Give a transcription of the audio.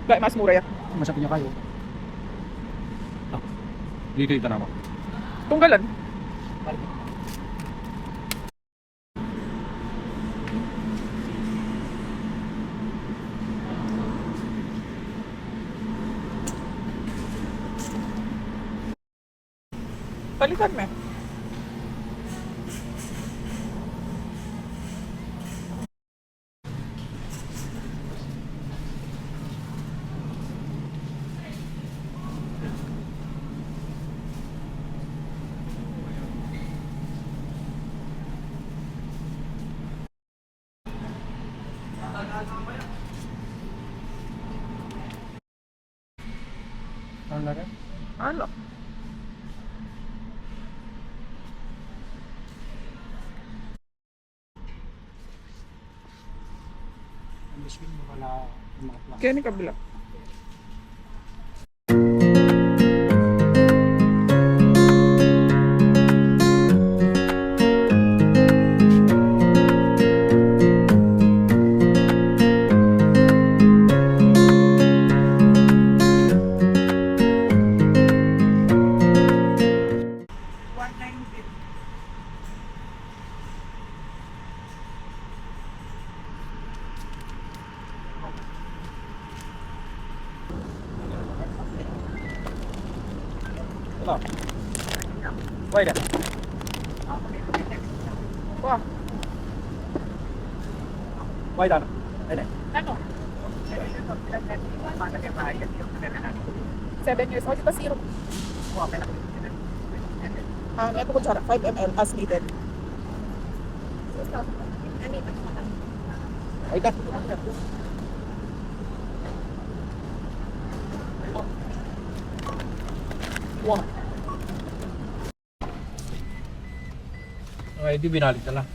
Gaya mas mura yan. Masapin niya kayo. Dito ito na mo. Tunggalan. Palitan mo. Ano na rin? Ano? Ang biscuit mo wala yung mga plan. Kaya ni kabila. Hello. Wait a. Wah, Wait a. Ayun. ano? 7 years old. Ito zero. Ito kutsara. 5 ml as needed. Wait a. Wow. Okay, di binalik na lang.